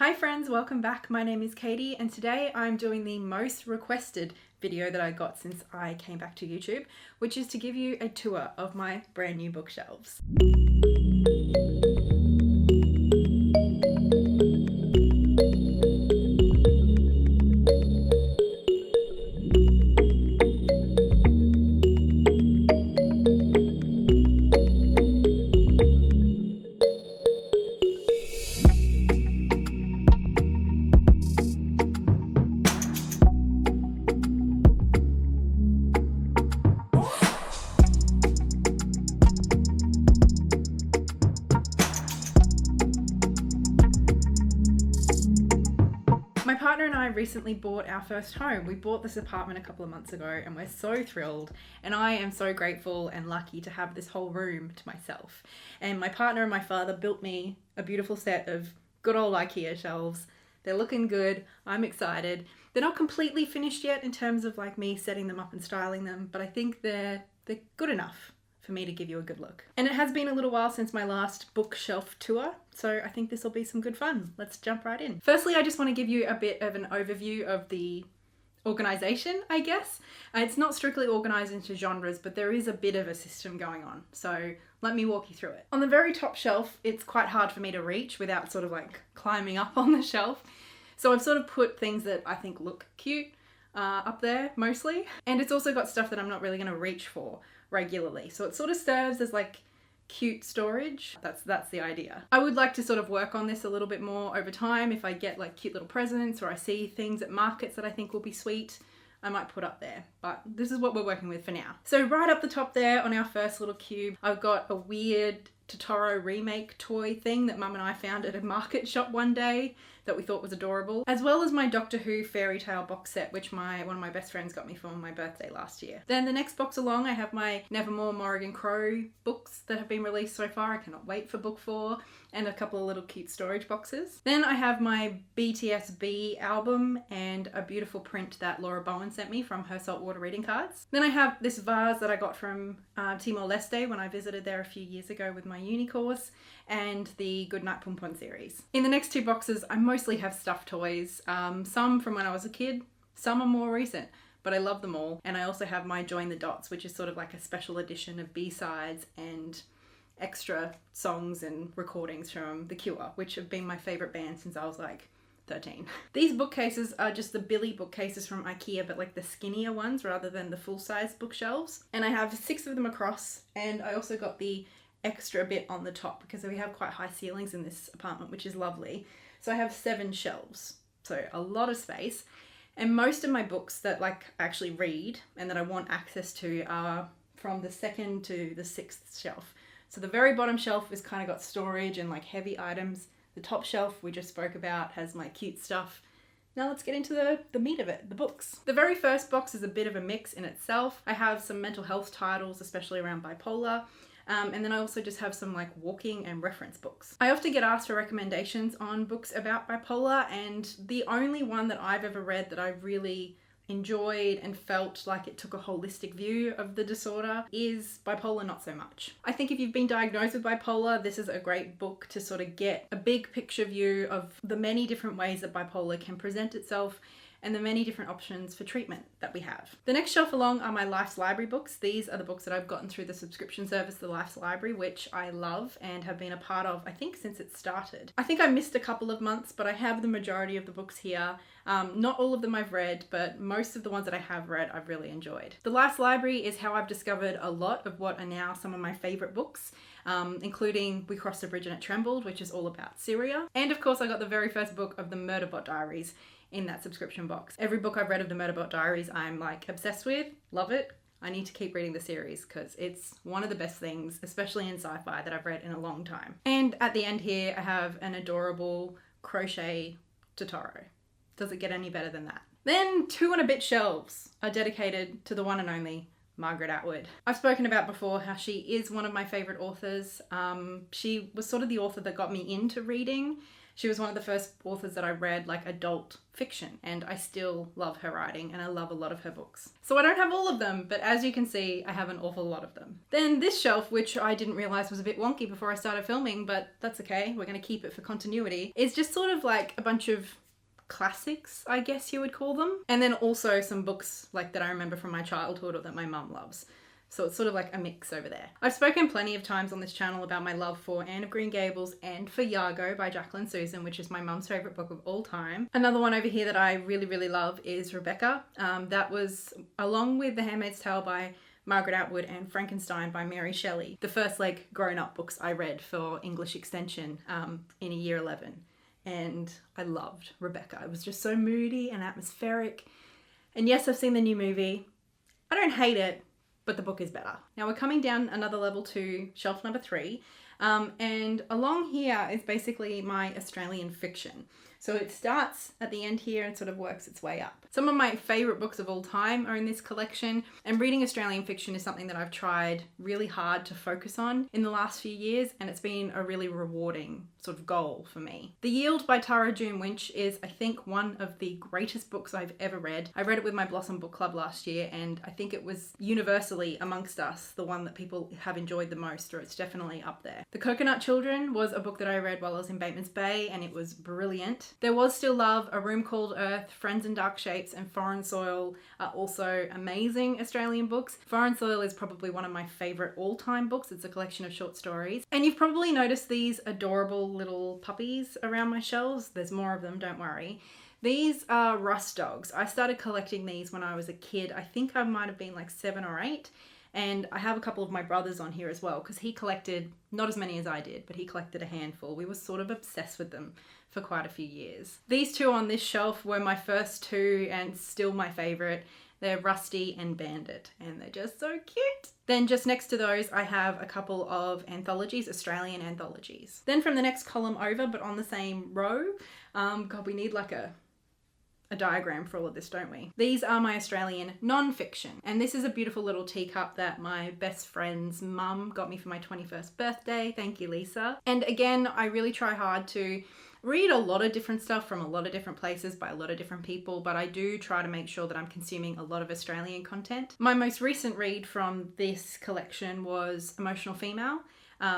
Hi friends, welcome back. My name is Katie and today I'm doing the most requested video that I got since I came back to YouTube, which is to give you a tour of my brand new bookshelves. My partner and I recently bought our first home. We bought this apartment a couple of months ago and we're so thrilled, and I am so grateful and lucky to have this whole room to myself. And my partner and my father built me a beautiful set of good old Ikea shelves. They're looking good. I'm excited. They're not completely finished yet in terms of like me setting them up and styling them, but I think they're good enough for me to give you a good look. And it has been a little while since my last bookshelf tour, so I think this will be some good fun. Let's jump right in. Firstly, I just want to give you a bit of an overview of the organization, I guess. It's not strictly organized into genres, but there is a bit of a system going on. So let me walk you through it. On the very top shelf, it's quite hard for me to reach without sort of like climbing up on the shelf. So I've sort of put things that I think look cute up there mostly. And it's also got stuff that I'm not really going to reach for regularly. So it sort of serves as like cute storage. That's the idea. I would like to sort of work on this a little bit more over time. If I get like cute little presents or I see things at markets that I think will be sweet, I might put up there, but this is what we're working with for now. So right up the top there on our first little cube, I've got a weird Totoro remake toy thing that Mum and I found at a market shop one day that we thought was adorable, as well as my Doctor Who fairy tale box set, which one of my best friends got me for my birthday last year. Then the next box along, I have my Nevermore Morrigan Crow books that have been released so far. I cannot wait for book 4, and a couple of little cute storage boxes. Then I have my BTSB album and a beautiful print that Laura Bowen sent me from her saltwater reading cards. Then I have this vase that I got from Timor-Leste when I visited there a few years ago with my uni course, and the Goodnight Pum Pum series. In the next two boxes, I mostly have stuffed toys, some from when I was a kid, some are more recent, but I love them all. And I also have my Join the Dots, which is sort of like a special edition of B-sides and extra songs and recordings from The Cure, which have been my favourite band since I was like 13. These bookcases are just the Billy bookcases from Ikea, but like the skinnier ones rather than the full-size bookshelves. And I have 6 of them across, and I also got the extra bit on the top because we have quite high ceilings in this apartment, which is lovely. So I have 7 shelves, so a lot of space. And most of my books that like I actually read and that I want access to are from the 2nd to the 6th shelf. So the very bottom shelf is kind of got storage and like heavy items. The top shelf we just spoke about has my cute stuff. Now let's get into the meat of it, the books. The very first box is a bit of a mix in itself. I have some mental health titles, especially around bipolar. And then I also just have some like walking and reference books. I often get asked for recommendations on books about bipolar, and the only one that I've ever read that I really enjoyed and felt like it took a holistic view of the disorder is Bipolar Not So Much. I think if you've been diagnosed with bipolar, this is a great book to sort of get a big picture view of the many different ways that bipolar can present itself and the many different options for treatment that we have. The next shelf along are my Life's Library books. These are the books that I've gotten through the subscription service, the Life's Library, which I love and have been a part of, I think, since it started. I think I missed a couple of months, but I have the majority of the books here. Not all of them I've read, but most of the ones that I have read, I've really enjoyed. The Life's Library is how I've discovered a lot of what are now some of my favorite books, including We Crossed a Bridge and It Trembled, which is all about Syria. And of course, I got the very first book of the Murderbot Diaries in that subscription box. Every book I've read of the Murderbot Diaries, I'm like obsessed with, love it. I need to keep reading the series because it's one of the best things, especially in sci-fi, that I've read in a long time. And at the end here, I have an adorable crochet Totoro. Does it get any better than that? Then 2 and a bit shelves are dedicated to the one and only Margaret Atwood. I've spoken about before how she is one of my favorite authors. She was sort of the author that got me into reading. She was one of the first authors that I read like adult fiction, and I still love her writing and I love a lot of her books. So I don't have all of them, but as you can see, I have an awful lot of them. Then this shelf, which I didn't realize was a bit wonky before I started filming, but that's okay, we're going to keep it for continuity, is just sort of like a bunch of classics, I guess you would call them. And then also some books like that I remember from my childhood or that my mum loves. So it's sort of like a mix over there. I've spoken plenty of times on this channel about my love for Anne of Green Gables and for Iago by Jacqueline Susan, which is my mum's favourite book of all time. Another one over here that I really, really love is Rebecca. That was, along with The Handmaid's Tale by Margaret Atwood and Frankenstein by Mary Shelley, the first like grown-up books I read for English extension in year 11. And I loved Rebecca. It was just so moody and atmospheric. And yes, I've seen the new movie. I don't hate it, but the book is better. Now we're coming down another level to shelf number 3. And along here is basically my Australian fiction. So it starts at the end here and sort of works its way up. Some of my favourite books of all time are in this collection, and reading Australian fiction is something that I've tried really hard to focus on in the last few years, and it's been a really rewarding sort of goal for me. The Yield by Tara June Winch is, I think, one of the greatest books I've ever read. I read it with my Blossom Book Club last year, and I think it was universally amongst us the one that people have enjoyed the most, or it's definitely up there. The Coconut Children was a book that I read while I was in Bateman's Bay, and it was brilliant. There Was Still Love, A Room Called Earth, Friends in Dark Shapes, and Foreign Soil are also amazing Australian books. Foreign Soil is probably one of my favourite all-time books. It's a collection of short stories. And you've probably noticed these adorable little puppies around my shelves. There's more of them, don't worry. These are Rust dogs. I started collecting these when I was a kid. I think I might have been like 7 or 8. And I have a couple of my brothers on here as well, because he collected, not as many as I did, but he collected a handful. We were sort of obsessed with them for quite a few years. These two on this shelf were my first two and still my favourite. They're Rusty and Bandit, and they're just so cute. Then just next to those, I have a couple of anthologies, Australian anthologies. Then from the next column over, but on the same row, God, we need like a diagram for all of this, don't we? These are my Australian non-fiction, and this is a beautiful little teacup that my best friend's mum got me for my 21st birthday. Thank you, Lisa. And again, I really try hard to read a lot of different stuff from a lot of different places by a lot of different people, but I do try to make sure that I'm consuming a lot of Australian content. My most recent read from this collection was Emotional Female.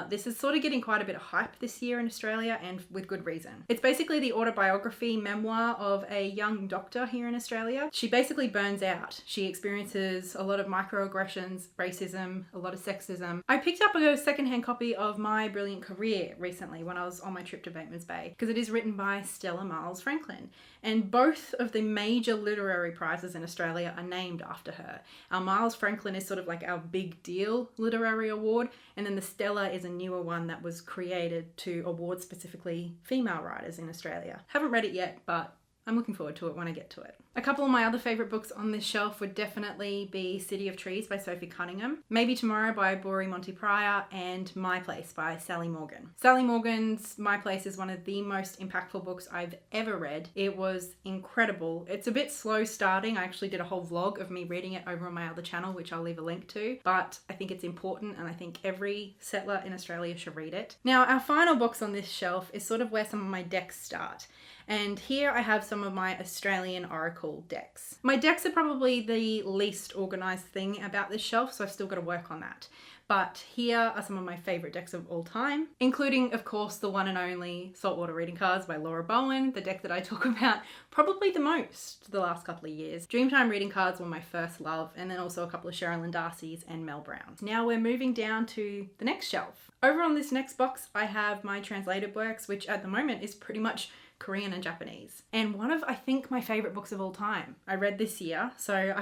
This is sort of getting quite a bit of hype this year in Australia, and with good reason. It's basically the autobiography memoir of a young doctor here in Australia. She basically burns out. She experiences a lot of microaggressions, racism, a lot of sexism. I picked up a secondhand copy of My Brilliant Career recently when I was on my trip to Bateman's Bay, because it is written by Stella Miles Franklin, and both of the major literary prizes in Australia are named after her. Our Miles Franklin is sort of like our big deal literary award, and then the Stella is a newer one that was created to award specifically female writers in Australia. Haven't read it yet, but I'm looking forward to it when I get to it. A couple of my other favourite books on this shelf would definitely be City of Trees by Sophie Cunningham, Maybe Tomorrow by Bori Monty Pryor, and My Place by Sally Morgan. Sally Morgan's My Place is one of the most impactful books I've ever read. It was incredible. It's a bit slow starting. I actually did a whole vlog of me reading it over on my other channel, which I'll leave a link to, but I think it's important and I think every settler in Australia should read it. Now, our final box on this shelf is sort of where some of my decks start. And here I have some of my Australian Oracle decks. My decks are probably the least organised thing about this shelf, so I've still got to work on that. But here are some of my favourite decks of all time, including, of course, the one and only Saltwater Reading Cards by Laura Bowen, the deck that I talk about probably the most the last couple of years. Dreamtime Reading Cards were my first love, and then also a couple of Sherilyn Darcy's and Mel Brown's. Now we're moving down to the next shelf. Over on this next box, I have my translated works, which at the moment is pretty much Korean and Japanese. And one of, I think, my favourite books of all time. I read this year, so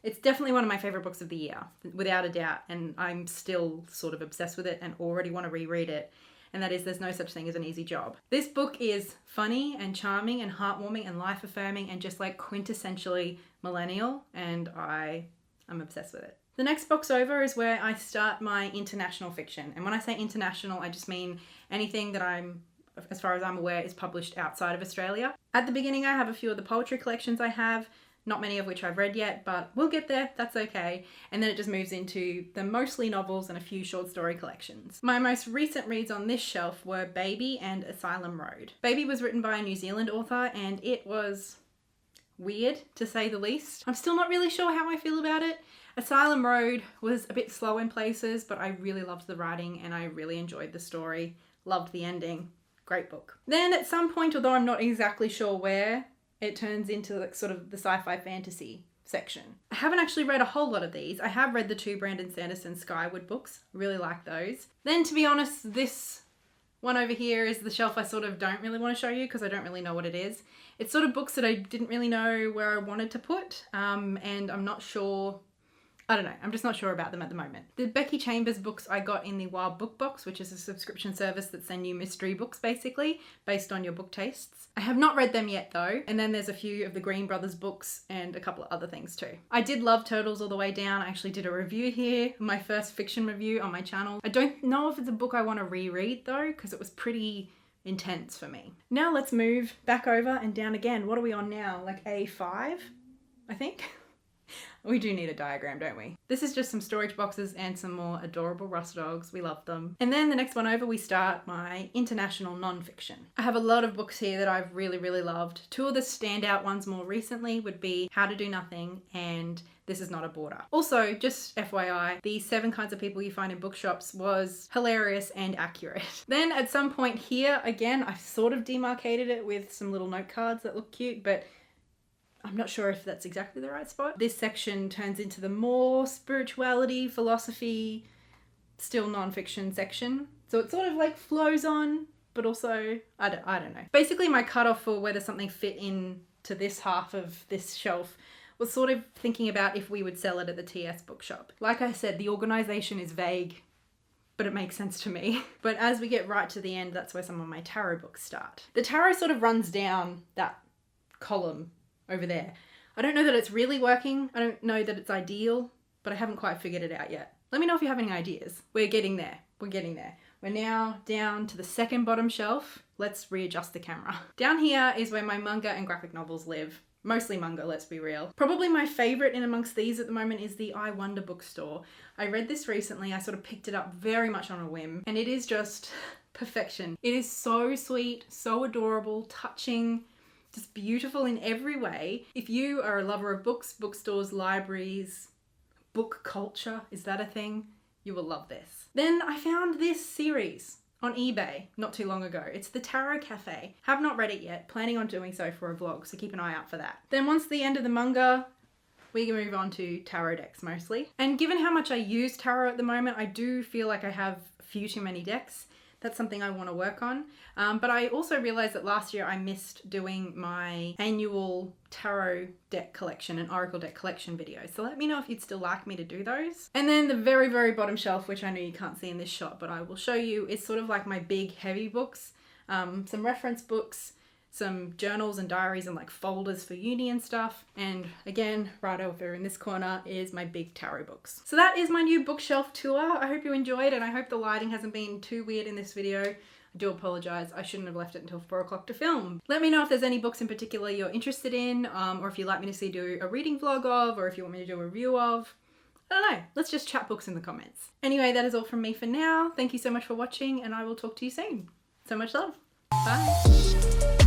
it's definitely one of my favourite books of the year, without a doubt, and I'm still sort of obsessed with it and already want to reread it, and that is There's No Such Thing as an Easy Job. This book is funny and charming and heartwarming and life-affirming and just like quintessentially millennial, and I'm obsessed with it. The next box over is where I start my international fiction, and when I say international, I just mean anything that as far as I'm aware, is published outside of Australia. At the beginning, I have a few of the poetry collections I have. not many of which I've read yet, but we'll get there, that's okay. And then it just moves into the mostly novels and a few short story collections. My most recent reads on this shelf were Baby and Asylum Road. Baby was written by a New Zealand author and it was weird, to say the least. I'm still not really sure how I feel about it. Asylum Road was a bit slow in places, but I really loved the writing and I really enjoyed the story. Loved the ending. Great book. Then at some point, although I'm not exactly sure where, it turns into like sort of the sci-fi fantasy section. I haven't actually read a whole lot of these. I have read the 2 Brandon Sanderson Skyward books. Really like those. Then to be honest, this one over here is the shelf I sort of don't really want to show you because I don't really know what it is. It's sort of books that I didn't really know where I wanted to put, and I'm not sure. I don't know, I'm just not sure about them at the moment. The Becky Chambers books I got in the Wild Book Box, which is a subscription service that send you mystery books basically, based on your book tastes. I have not read them yet though, and then there's a few of the Green Brothers books and a couple of other things too. I did love Turtles All the Way Down. I actually did a review here, my first fiction review on my channel. I don't know if it's a book I want to reread though, because it was pretty intense for me. Now let's move back over and down again. What are we on now? Like A5, I think? We do need a diagram, don't we? This is just some storage boxes and some more adorable Rust dogs. We love them. And then the next one over, we start my international non-fiction. I have a lot of books here that I've really, really loved. 2 of the standout ones more recently would be How to Do Nothing and This Is Not a Border. Also, just FYI, the 7 Kinds of People You Find in Bookshops was hilarious and accurate. Then at some point here, again, I've sort of demarcated it with some little note cards that look cute, but I'm not sure if that's exactly the right spot. This section turns into the more spirituality, philosophy, still non-fiction section. So it sort of like flows on, but also, I don't know. Basically my cutoff for whether something fit into this half of this shelf was sort of thinking about if we would sell it at the TS bookshop. Like I said, the organisation is vague, but it makes sense to me. But as we get right to the end, that's where some of my tarot books start. The tarot sort of runs down that column over there. I don't know that it's really working. I don't know that it's ideal, but I haven't quite figured it out yet. Let me know if you have any ideas. We're getting there. We're getting there. We're now down to the second bottom shelf. Let's readjust the camera. Down here is where my manga and graphic novels live. Mostly manga, let's be real. Probably my favourite in amongst these at the moment is the I Wonder bookstore. I read this recently. I sort of picked it up very much on a whim, and it is just perfection. It is so sweet, so adorable, touching, just beautiful in every way. If you are a lover of books, bookstores, libraries, book culture, is that a thing? You will love this. Then I found this series on eBay not too long ago. It's the Tarot Cafe. Have not read it yet, planning on doing so for a vlog, so keep an eye out for that. Then once the end of the manga, we can move on to tarot decks mostly. And given how much I use tarot at the moment, I do feel like I have a few too many decks. That's something I want to work on. But I also realized that last year I missed doing my annual tarot deck collection and oracle deck collection video. So let me know if you'd still like me to do those. And then the very, very bottom shelf, which I know you can't see in this shot, but I will show you, is sort of like my big heavy books, some reference books, some journals and diaries and like folders for uni and stuff. And again, right over in this corner is my big tarot books. So that is my new bookshelf tour. I hope you enjoyed, and I hope the lighting hasn't been too weird in this video. I do apologise. I shouldn't have left it until 4 o'clock to film. Let me know if there's any books in particular you're interested in, or if you'd like me to see do a reading vlog of, or if you want me to do a review of. I don't know. Let's just chat books in the comments. Anyway, that is all from me for now. Thank you so much for watching, and I will talk to you soon. So much love. Bye.